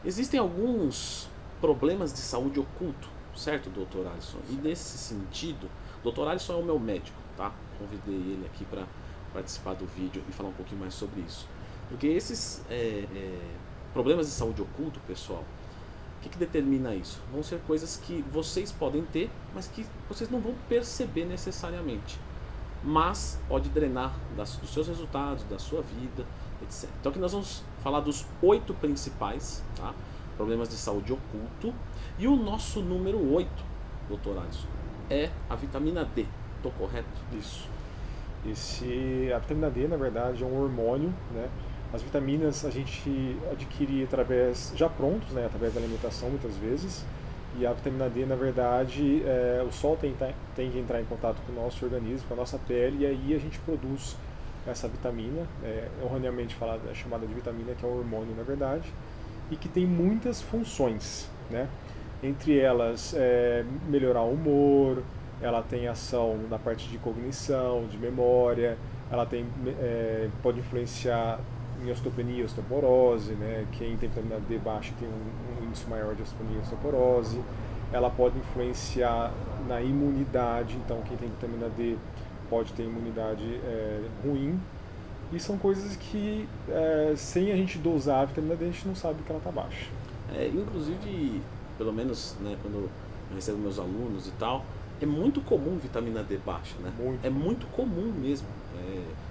Existem alguns problemas de saúde oculto, certo, doutor Alisson? E Certo. nesse sentido, o doutor Alisson é o meu médico, tá? Convidei ele aqui para participar do vídeo e falar um pouquinho mais sobre isso. Porque esses problemas de saúde oculto, pessoal, o que, que determina isso? Vão ser coisas que vocês podem ter, mas que vocês não vão perceber necessariamente. Mas pode drenar dos seus resultados, da sua vida, etc. Então aqui nós vamos falar dos 8 principais, tá? Problemas de saúde oculto. E o nosso número 8, doutor Alisson, é a vitamina D. Estou correto? Isso. A vitamina D, na verdade, é um hormônio, né? As vitaminas a gente adquire através, já prontos, né? Através da alimentação, muitas vezes. E a vitamina D, na verdade, o sol tem que entrar em contato com o nosso organismo, com a nossa pele, e aí a gente produz essa vitamina, erroneamente falada, é chamada de vitamina, que é um hormônio, na verdade, e que tem muitas funções, né? Entre elas, melhorar o humor, ela tem ação na parte de cognição, de memória, ela pode influenciar em osteopenia e osteoporose, né? Quem tem vitamina D baixa tem um índice maior de osteopenia e osteoporose. Ela pode influenciar na imunidade, então quem tem vitamina D pode ter imunidade ruim. E são coisas que, sem a gente dosar a vitamina D, a gente não sabe que ela está baixa. Inclusive, pelo menos né, quando eu recebo meus alunos e tal, é muito comum vitamina D baixa, né? Muito É comum. muito comum mesmo.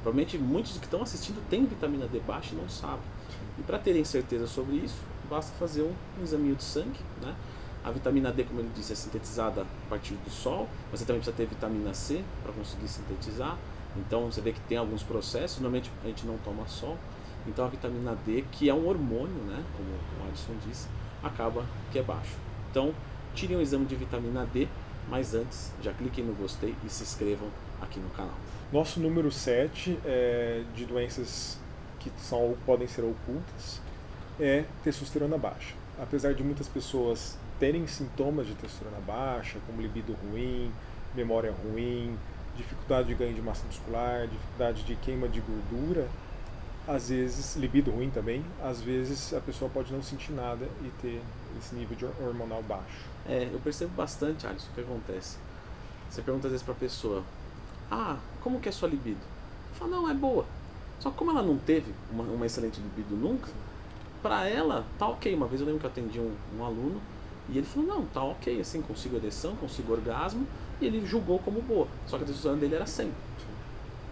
Provavelmente muitos que estão assistindo têm vitamina D baixa e não sabem. E para terem certeza sobre isso, basta fazer um examinho de sangue, né? A vitamina D, como ele disse, é sintetizada a partir do sol. Você também precisa ter vitamina C para conseguir sintetizar. Então você vê que tem alguns processos. Normalmente a gente não toma sol. Então a vitamina D, que é um hormônio, né, como o Alisson disse, acaba que é baixo. Então tirem o exame de vitamina D, mas antes já cliquem no gostei e se inscrevam aqui no canal. Nosso número 7 de doenças que podem ser ocultas é testosterona baixa. Apesar de muitas pessoas terem sintomas de testosterona baixa, como libido ruim, memória ruim, dificuldade de ganho de massa muscular, dificuldade de queima de gordura, às vezes, libido ruim também, às vezes a pessoa pode não sentir nada e ter esse nível de hormonal baixo. Eu percebo bastante, Alisson, o que acontece. Você pergunta às vezes pra pessoa: ah, como que é a sua libido? Fala, não, é boa. Só que como ela não teve uma excelente libido nunca, pra ela tá ok. Uma vez eu lembro que eu atendi um aluno e ele falou, não, tá ok, assim, consigo ereção, consigo orgasmo, e ele julgou como boa. Só que a testosterona dele era 100.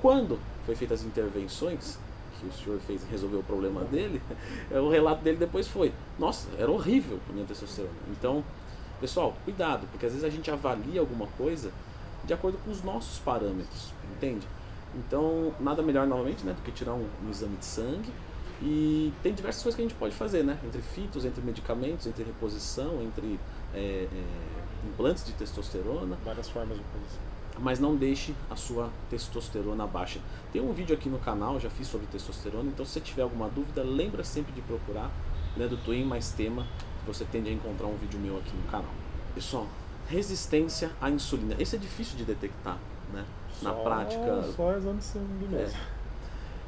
Quando foi feitas as intervenções que o senhor fez e resolveu o problema dele, o relato dele depois foi: nossa, era horrível a minha testosterona. Então, pessoal, cuidado, porque às vezes a gente avalia alguma coisa de acordo com os nossos parâmetros, entende? Então, nada melhor novamente, né, do que tirar um exame de sangue. E tem diversas coisas que a gente pode fazer, né? Entre fitos, entre medicamentos, entre reposição, entre implantes de testosterona. Várias formas de posição. Mas não deixe a sua testosterona baixa. Tem um vídeo aqui no canal, já fiz sobre testosterona, então se você tiver alguma dúvida, lembra sempre de procurar, né, do Twin mais tema, você tende a encontrar um vídeo meu aqui no canal. Pessoal, resistência à insulina. Esse é difícil de detectar, né? Na prática. Só exame de sangue É. mesmo.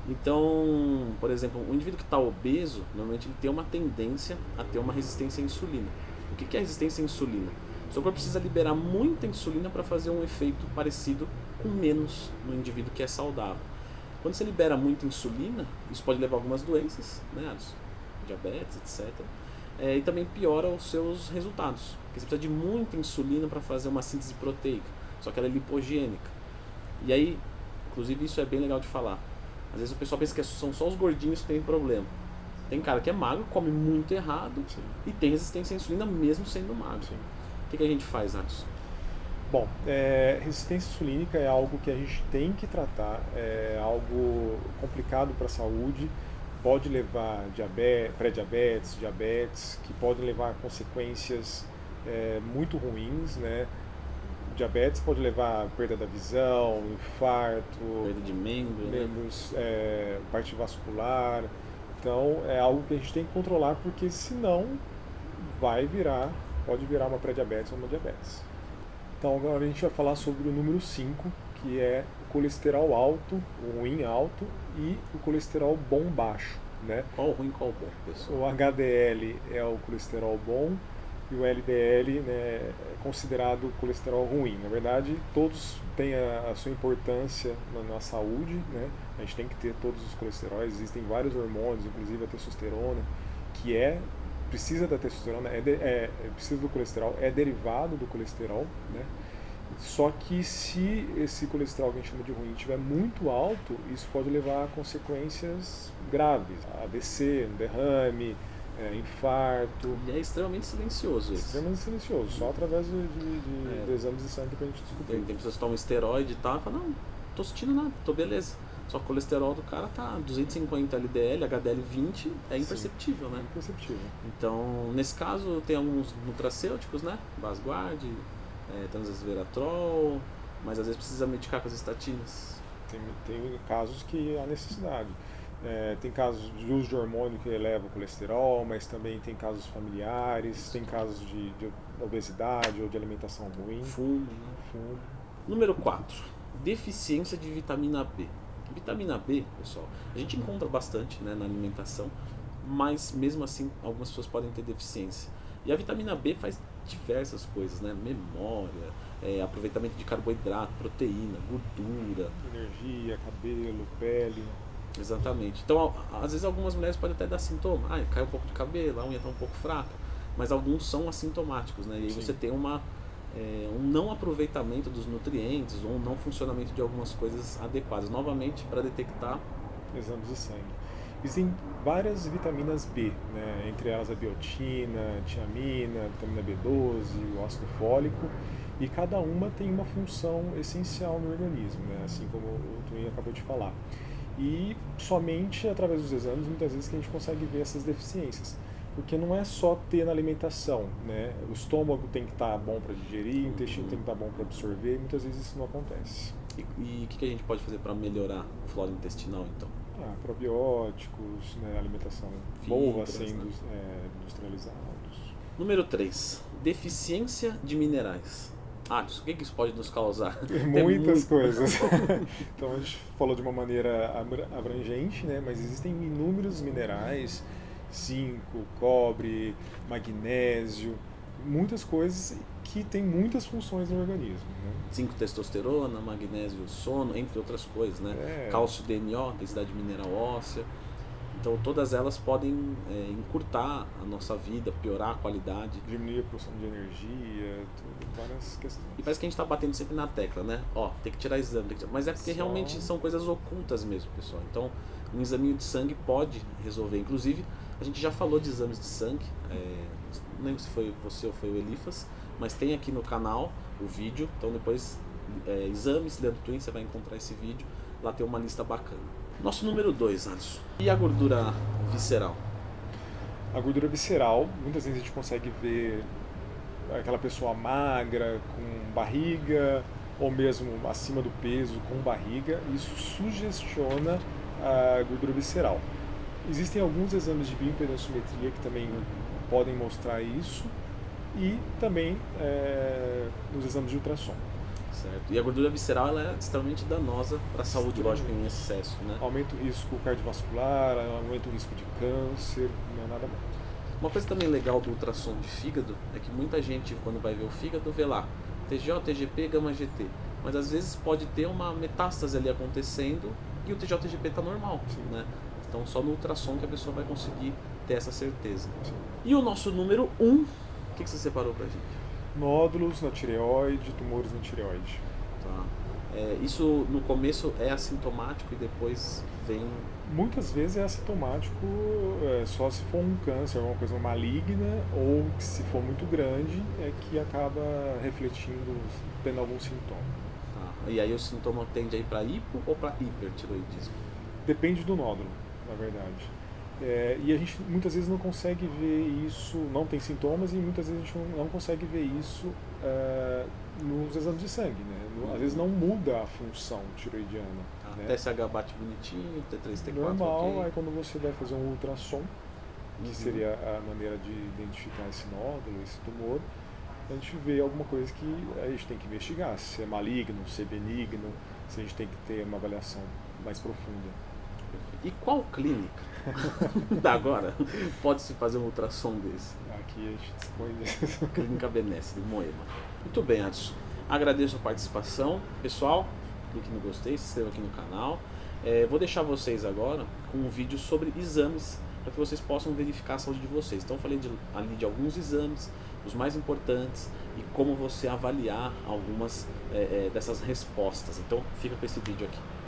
Então, por exemplo, um indivíduo que está obeso, normalmente ele tem uma tendência a ter uma resistência à insulina. O que é resistência à insulina? O seu corpo precisa liberar muita insulina para fazer um efeito parecido com menos no indivíduo que é saudável. Quando você libera muita insulina, isso pode levar a algumas doenças, né, diabetes, etc. E também piora os seus resultados, porque você precisa de muita insulina para fazer uma síntese proteica, só que ela é lipogênica. E aí, inclusive isso é bem legal de falar, às vezes o pessoal pensa que são só os gordinhos que têm problema. Tem cara que é magro, come muito errado. Sim. E tem resistência à insulina mesmo sendo magro. Sim. O que a gente faz, Alisson? Bom, resistência insulínica é algo que a gente tem que tratar, é algo complicado para a saúde, pode levar pré-diabetes, diabetes, que podem levar a consequências muito ruins, né? Diabetes pode levar a perda da visão, infarto, perda de membros, parte vascular. Então é algo que a gente tem que controlar, porque senão pode virar uma pré-diabetes ou uma diabetes. Então agora a gente vai falar sobre o número 5, que é o colesterol alto, o ruim alto, e o colesterol bom baixo. né? Qual o ruim, qual o bom, pessoal? O HDL é o colesterol bom e o LDL, né, é considerado colesterol ruim. Na verdade, todos têm a sua importância na saúde, né? A gente tem que ter todos os colesteróis, existem vários hormônios, inclusive a testosterona, que precisa da testosterona, precisa do colesterol, é derivado do colesterol, né? Só que se esse colesterol que a gente chama de ruim estiver muito alto, isso pode levar a consequências graves, AVC, um derrame, infarto. E é extremamente silencioso esse. Extremamente silencioso, só através de exames de sangue pra gente descobrir. Tem pessoas que tomam esteroide e tal, e falam, não, tô sentindo nada, tô beleza. Só que o colesterol do cara tá 250 LDL, HDL 20, é imperceptível, né? Imperceptível. Então, nesse caso, tem alguns nutracêuticos, né? Basguard, transresveratrol, mas às vezes precisa medicar com as estatinas. Tem casos que há necessidade. Tem casos de uso de hormônio que eleva o colesterol, mas também tem casos familiares, tem casos de obesidade ou de alimentação ruim. Fumo, né? Fumo. Número 4. Deficiência de vitamina B. Vitamina B, pessoal, a gente encontra bastante, né, na alimentação, mas mesmo assim algumas pessoas podem ter deficiência. E a vitamina B faz diversas coisas, né? Memória, aproveitamento de carboidrato, proteína, gordura. Energia, cabelo, pele. Exatamente. Então, às vezes algumas mulheres podem até dar sintoma. Cai um pouco de cabelo, a unha está um pouco fraca. Mas alguns são assintomáticos, né? E aí você tem um não aproveitamento dos nutrientes ou um não funcionamento de algumas coisas adequadas. Novamente, para detectar exames de sangue. Existem várias vitaminas B, né? Entre elas a biotina, a tiamina, a vitamina B12, o ácido fólico, e cada uma tem uma função essencial no organismo, né? Assim como o Twin acabou de falar. E somente através dos exames, muitas vezes, que a gente consegue ver essas deficiências. Porque não é só ter na alimentação, né? O estômago tem que estar bom para digerir, o intestino tem que estar bom para absorver, e muitas vezes isso não acontece. E o que a gente pode fazer para melhorar a flora intestinal, então? Probióticos, né? Alimentação boa, sem industrializados. Número 3. Deficiência de minerais. O que isso pode nos causar? Muitas coisas. Então a gente falou de uma maneira abrangente, né? Mas existem inúmeros minerais, zinco, cobre, magnésio, muitas coisas que têm muitas funções no organismo, né? Zinco, testosterona, magnésio, sono, entre outras coisas, né? Cálcio, DNO, densidade mineral óssea. Então todas elas podem encurtar a nossa vida, piorar a qualidade. Diminuir a produção de energia, várias questões. E parece que a gente está batendo sempre na tecla, né? Tem que tirar exame, mas é porque realmente são coisas ocultas mesmo, pessoal. Então um examinho de sangue pode resolver. Inclusive, a gente já falou de exames de sangue, não lembro se foi você ou foi o Elifas, mas tem aqui no canal o vídeo, então depois exames Leandro Twin, você vai encontrar esse vídeo, lá tem uma lista bacana. Nosso número 2, Alisson. E a gordura visceral? A gordura visceral, muitas vezes a gente consegue ver aquela pessoa magra, com barriga, ou mesmo acima do peso, com barriga, isso sugestiona a gordura visceral. Existem alguns exames de bioimpedanciometria que também podem mostrar isso, e também nos exames de ultrassom. Certo. E a gordura visceral ela é extremamente danosa para a saúde, lógico, em excesso, né? Aumenta o risco cardiovascular, aumenta o risco de câncer, não é nada bom. Uma coisa também legal do ultrassom de fígado é que muita gente, quando vai ver o fígado, vê lá TGO, TGP, gama GT. Mas às vezes pode ter uma metástase ali acontecendo e o TGO, TGP está normal, né? Então só no ultrassom que a pessoa vai conseguir ter essa certeza. Sim. E o nosso número 1, o que você separou pra gente? Nódulos na tireoide, tumores na tireoide. Tá. Isso no começo é assintomático e depois vem... Muitas vezes é assintomático só se for um câncer, alguma coisa maligna, ou se for muito grande, é que acaba refletindo, tendo algum sintoma. Tá. E aí o sintoma tende a ir para hipo ou para hipertiroidismo? Depende do nódulo, na verdade. E a gente muitas vezes não consegue ver isso, não tem sintomas, e muitas vezes a gente não consegue ver isso nos exames de sangue, né? Às vezes não muda a função tiroidiana. Né? TSH bate bonitinho, T3, T4, normal, okay. Aí quando você vai fazer um ultrassom, que seria a maneira de identificar esse nódulo, esse tumor, a gente vê alguma coisa que a gente tem que investigar, se é maligno, se é benigno, se a gente tem que ter uma avaliação mais profunda. E qual clínica da agora pode-se fazer um ultrassom desse? Aqui a gente dispõe disso. Clínica Benesse, de Moema. Muito bem, Adson. Agradeço a participação. Pessoal, clique no gostei, se inscreva aqui no canal. Vou deixar vocês agora com um vídeo sobre exames, para que vocês possam verificar a saúde de vocês. Então eu falei ali de alguns exames, os mais importantes, e como você avaliar algumas dessas respostas. Então fica com esse vídeo aqui.